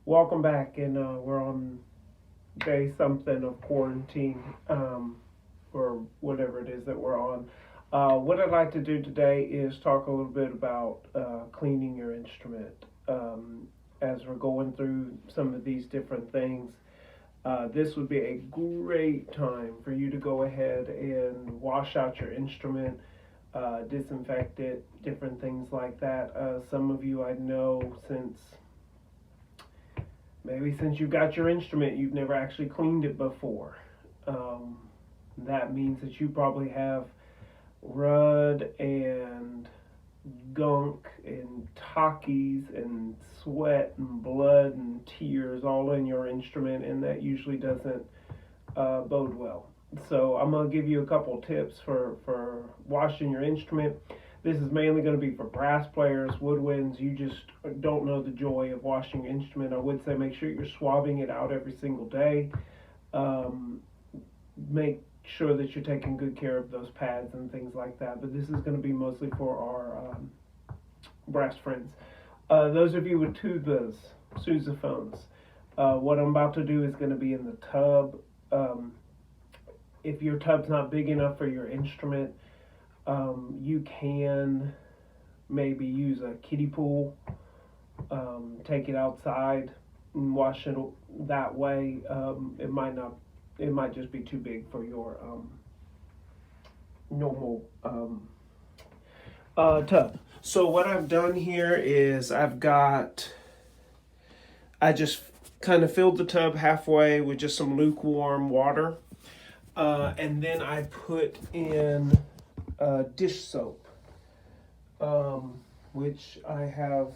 Welcome back, and we're on day something of quarantine, or whatever it is that we're on. What I'd like to do today is talk a little bit about cleaning your instrument. As we're going through some of these different things, this would be a great time for you to go ahead and wash out your instrument, disinfect it, different things like that. Some of you I know since you got your instrument, you've never actually cleaned it before. Um, that means that you probably have rud and gunk and talkies and sweat and blood and tears all in your instrument, and that usually doesn't bode well. So I'm gonna give you a couple tips for washing your instrument. This is mainly going to be for brass players, woodwinds. You just don't know the joy of washing your instrument. I would say make sure you're swabbing it out every single day. Um, Make sure that you're taking good care of those pads and things like that. But this is going to be mostly for our brass friends. Those of you with tubas, sousaphones, what I'm about to do is going to be in the tub. Um, if your tub's not big enough for your instrument, you can maybe use a kiddie pool, take it outside and wash it that way. It might just be too big for your normal tub. So what I've done here is I just kind of filled the tub halfway with just some lukewarm water, and then I put in dish soap, which I have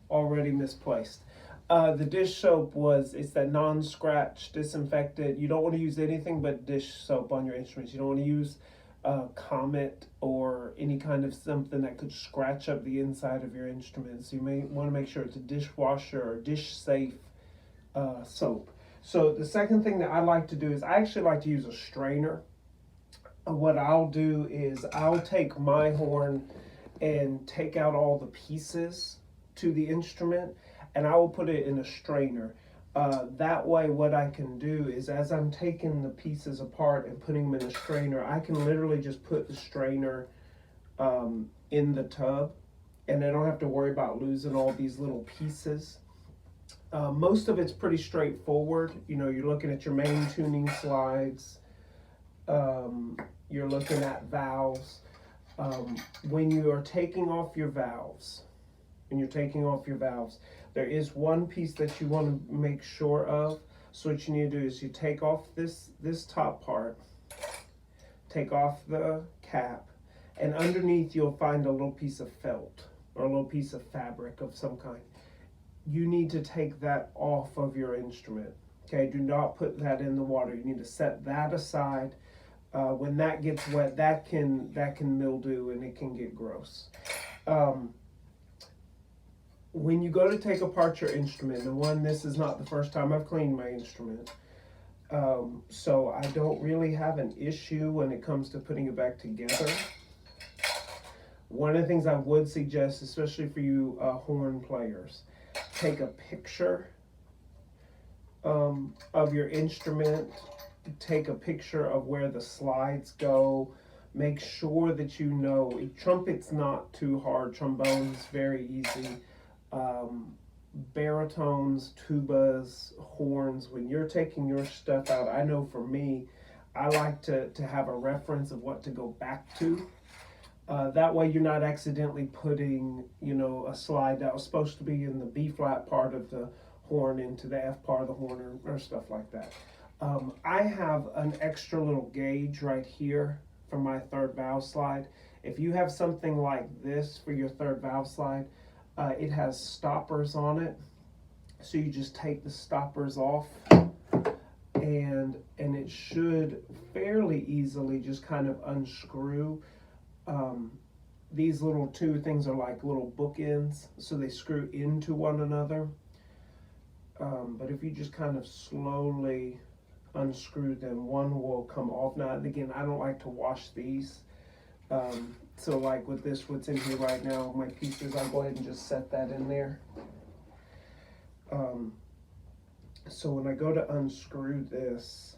already misplaced. The dish soap it's that non-scratch disinfectant. You don't want to use anything but dish soap on your instruments. You don't want to use Comet or any kind of something that could scratch up the inside of your instruments. You may want to make sure it's a dishwasher or dish safe soap. So the second thing that I like to do is I actually like to use a strainer. What I'll do is I'll take my horn and take out all the pieces to the instrument, and I will put it in a strainer. That way, what I can do is as I'm taking the pieces apart and putting them in a strainer, I can literally just put the strainer in the tub, and I don't have to worry about losing all these little pieces. Most of it's pretty straightforward. You know, you're looking at your main tuning slides, you're looking at valves. When you are taking off your valves, there is one piece that you want to make sure of. So what you need to do is you take off this top part, take off the cap, and underneath you'll find a little piece of felt or a little piece of fabric of some kind. You need to take that off of your instrument. Okay, do not put that in the water. You need to set that aside. When that gets wet, that can mildew and it can get gross. When you go to take apart your instrument, this is not the first time I've cleaned my instrument, so I don't really have an issue when it comes to putting it back together. One of the things I would suggest, especially for you horn players, take a picture of your instrument, take a picture of where the slides go. Make sure that you know, trumpet's not too hard, trombone's very easy. Baritones, tubas, horns, when you're taking your stuff out, I know for me, I like to have a reference of what to go back to. That way you're not accidentally putting, a slide that was supposed to be in the B flat part of the horn into the F part of the horn or stuff like that. I have an extra little gauge right here for my third valve slide. If you have something like this for your third valve slide, it has stoppers on it. So you just take the stoppers off, and it should fairly easily just kind of unscrew. These little two things are like little bookends, so they screw into one another. But if you just kind of slowly unscrew them, one will come off. Now, again, I don't like to wash these. So like with this, what's in here right now, my pieces, I'll go ahead and just set that in there. So when I go to unscrew this,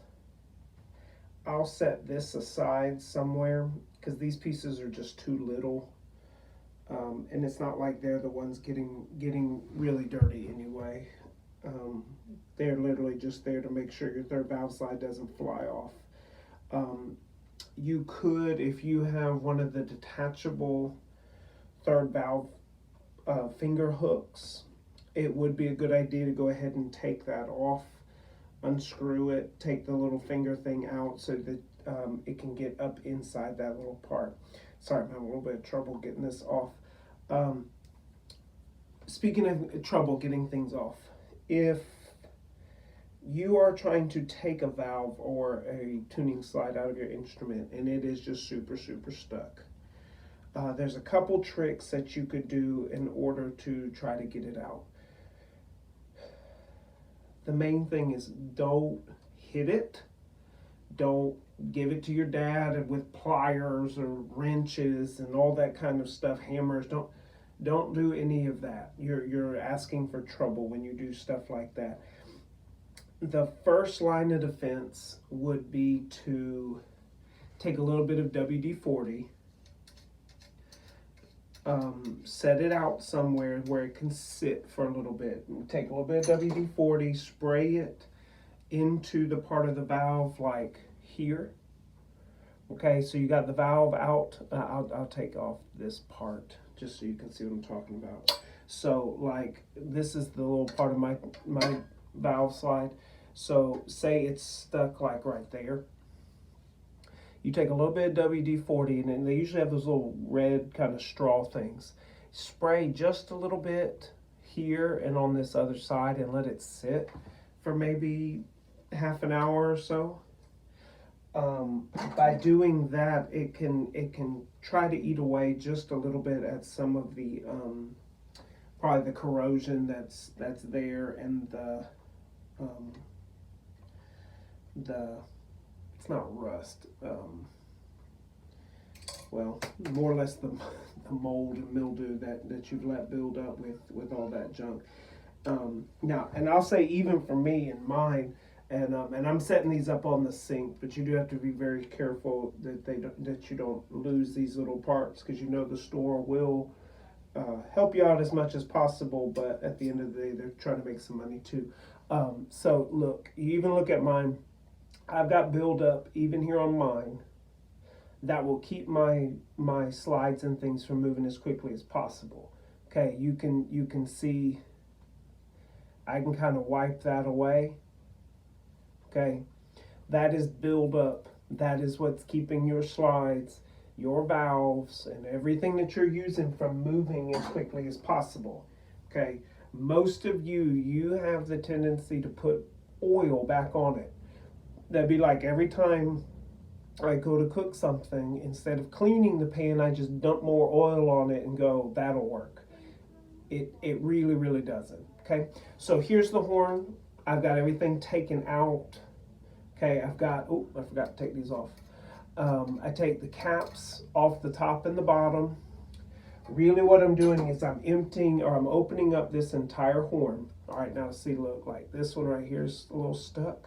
I'll set this aside somewhere because these pieces are just too little. And it's not like they're the ones getting really dirty anyway. They're literally just there to make sure your third valve slide doesn't fly off. You could, if you have one of the detachable third valve finger hooks, it would be a good idea to go ahead and take that off, unscrew it, take the little finger thing out so that it can get up inside that little part. Sorry, I'm having a little bit of trouble getting this off. Speaking of trouble getting things off, if you are trying to take a valve or a tuning slide out of your instrument and it is just super stuck, there's a couple tricks that you could do in order to try to get it out. The main thing is don't hit it. Don't give it to your dad with pliers or wrenches and all that kind of stuff, hammers. Don't do any of that. You're asking for trouble when you do stuff like that. The first line of defense would be to take a little bit of WD-40, set it out somewhere where it can sit for a little bit. Take a little bit of WD-40, spray it into the part of the valve like here. Okay, so you got the valve out. I'll take off this part just so you can see what I'm talking about. So like this is the little part of my valve slide. So say it's stuck like right there. You take a little bit of WD-40 and then they usually have those little red kind of straw things. Spray just a little bit here and on this other side and let it sit for maybe half an hour or so. By doing that, it can try to eat away just a little bit at some of the probably the corrosion that's there, and the it's not rust. Well, more or less the mold and mildew that you've let build up with all that junk. Now, and I'll say even for me and mine. And I'm setting these up on the sink, but you do have to be very careful that you don't lose these little parts, because you know the store will help you out as much as possible, but at the end of the day, they're trying to make some money too. So look, you even look at mine. I've got buildup even here on mine that will keep my slides and things from moving as quickly as possible. Okay, you can see I can kind of wipe that away. Okay, that is buildup. That is what's keeping your slides, your valves, and everything that you're using from moving as quickly as possible. Okay, most of you have the tendency to put oil back on it. That'd be like every time I go to cook something, instead of cleaning the pan, I just dump more oil on it and go, that'll work. It really doesn't. Okay, so here's the horn. I've got everything taken out. Okay, I've got, oh, I forgot to take these off. I take the caps off the top and the bottom. Really what I'm doing is I'm emptying, or I'm opening up this entire horn. All right, now see, look, like this one right here is a little stuck.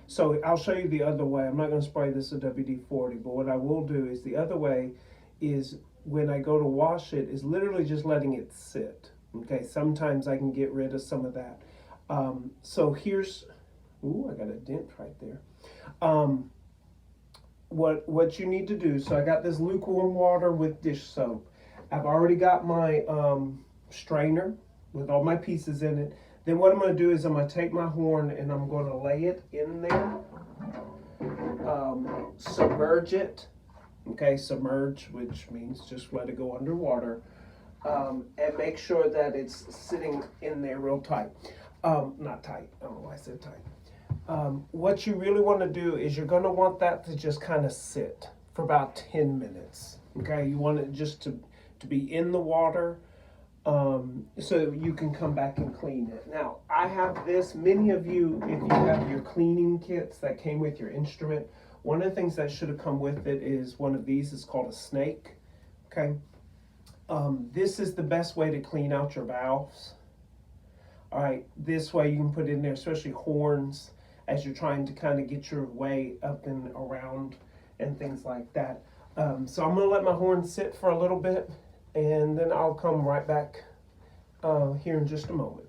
So I'll show you the other way. I'm not going to spray this with WD-40, but what I will do is the other way is when I go to wash it is literally just letting it sit. Okay, sometimes I can get rid of some of that. So here's, ooh, I got a dent right there. What you need to do, so I got this lukewarm water with dish soap. I've already got my strainer with all my pieces in it. Then what I'm going to do is I'm going to take my horn and I'm going to lay it in there, submerge it. Okay, submerge, which means just let it go underwater, and make sure that it's sitting in there real tight. Not tight, I don't know why I said tight. What you really want to do is you're going to want that to just kind of sit for about 10 minutes. Okay, you want it just to be in the water, so you can come back and clean it. Now, I have this, many of you, if you have your cleaning kits that came with your instrument, one of the things that should have come with it is one of these. It's called a snake. Okay, this is the best way to clean out your valves. All right, this way you can put in there, especially horns, as you're trying to kind of get your way up and around and things like that. So I'm gonna let my horn sit for a little bit, and then I'll come right back here in just a moment.